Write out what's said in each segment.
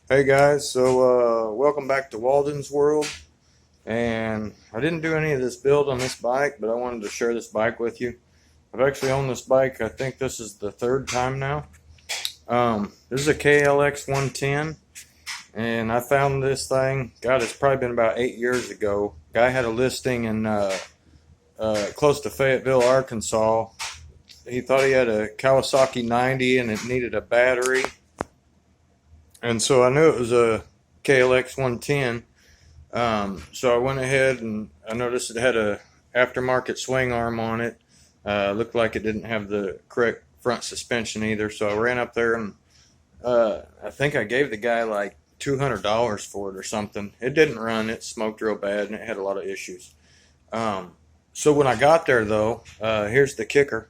Hey guys, so welcome back to Walden's World. And I didn't do any of this build on this bike, but I wanted to share this bike with you. I've actually owned this bike, I think this is the third time now. This is a KLX 110, and I found this thing, God, it's probably been about 8 years ago. Guy had a listing in close to Fayetteville, Arkansas. He thought he had a Kawasaki 90 and it needed a battery. And so I knew it was a KLX 110. So I went ahead and I noticed it had a aftermarket swing arm on it. Looked like it didn't have the correct front suspension either. So I ran up there and I think I gave the guy like $200 for it or something. It didn't run. It smoked real bad and it had a lot of issues. So when I got there though, here's the kicker.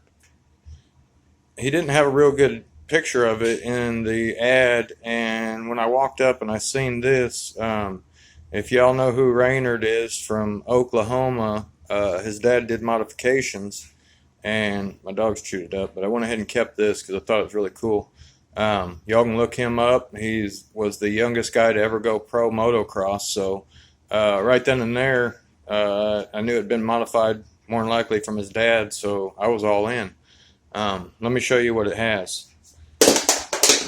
He didn't have a real good picture of it in the ad, and when I walked up and I seen this, if y'all know who Reynard is from Oklahoma, his dad did modifications, and my dog's chewed it up, but I went ahead and kept this because I thought it was really cool. Y'all can look him up. He was the youngest guy to ever go pro motocross, so right then and there, I knew it had been modified more than likely from his dad, so I was all in. Let me show you what it has.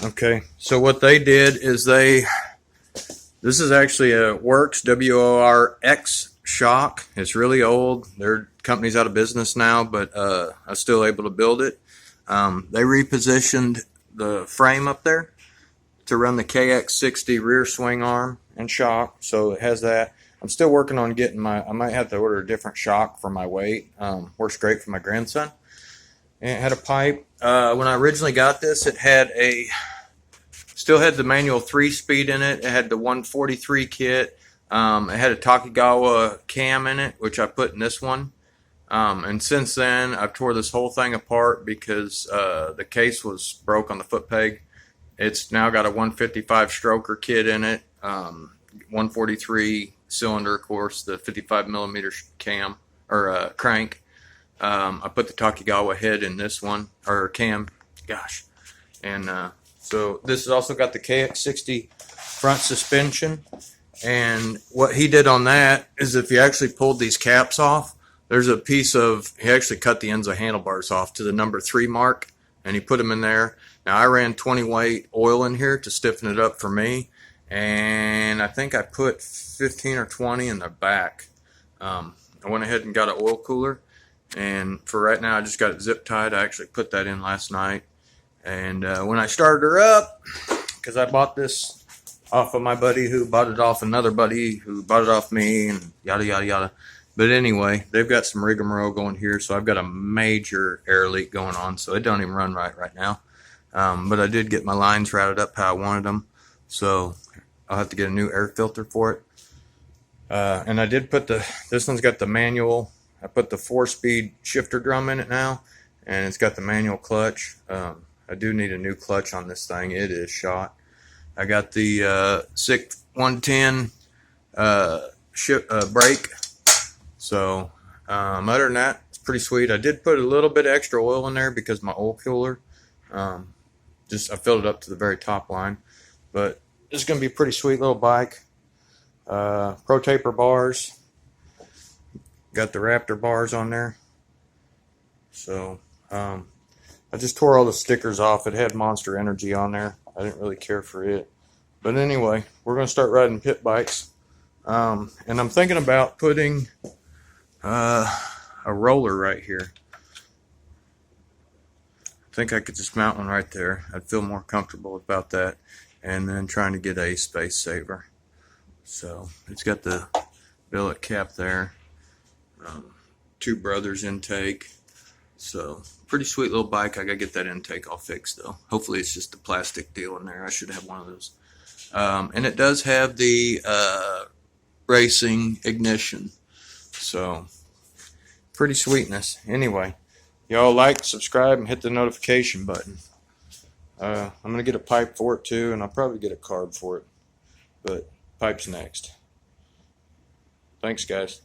Okay, so what they did is this is actually a Works, W-O-R-X shock. It's really old. Their company's out of business now, but I was still able to build it. They repositioned the frame up there to run the KX60 rear swing arm and shock, so it has that. I'm still working on getting I might have to order a different shock for my weight. Works great for my grandson. And it had a pipe. When I originally got this, it had still had the manual 3-speed in it. It had the 143 kit. It had a Takagawa cam in it, which I put in this one. And since then, I've tore this whole thing apart because the case was broke on the foot peg. It's now got a 155 stroker kit in it, 143 cylinder, of course, the 55 millimeter cam or crank. I put the Takagawa head in this one, or cam, gosh. And so this has also got the KX60 front suspension. And what he did on that is if you actually pulled these caps off, there's a piece of, he actually cut the ends of handlebars off to the number 3 mark, and he put them in there. Now I ran 20 weight oil in here to stiffen it up for me, and I think I put 15 or 20 in the back. I went ahead and got an oil cooler. And for right now, I just got it zip tied. I actually put that in last night. And when I started her up, because I bought this off of my buddy who bought it off another buddy who bought it off me and yada, yada, yada. But anyway, they've got some rigmarole going here. So I've got a major air leak going on. So it don't even run right now. But I did get my lines routed up how I wanted them. So I'll have to get a new air filter for it. And I did put this one's got the manual. I put the 4-speed shifter drum in it now, and it's got the manual clutch. I do need a new clutch on this thing. It is shot. I got the SICK 110 brake. So other than that, it's pretty sweet. I did put a little bit extra oil in there because my oil cooler, I filled it up to the very top line. But it's going to be a pretty sweet little bike. Pro taper bars. Got the Raptor bars on there. So I just tore all the stickers off. It had Monster Energy on there. I didn't really care for it. But anyway, we're going to start riding pit bikes. And I'm thinking about putting a roller right here. I think I could just mount one right there. I'd feel more comfortable about that. And then trying to get a space saver. So it's got the billet cap there. 2 brothers intake. So pretty sweet little bike. I gotta get that intake all fixed though. Hopefully it's just a plastic deal in there. I should have one of those. And it does have the racing ignition. So pretty sweetness. Anyway, y'all like, subscribe, and hit the notification button. I'm gonna get a pipe for it too, and I'll probably get a carb for it. But pipe's next. Thanks guys.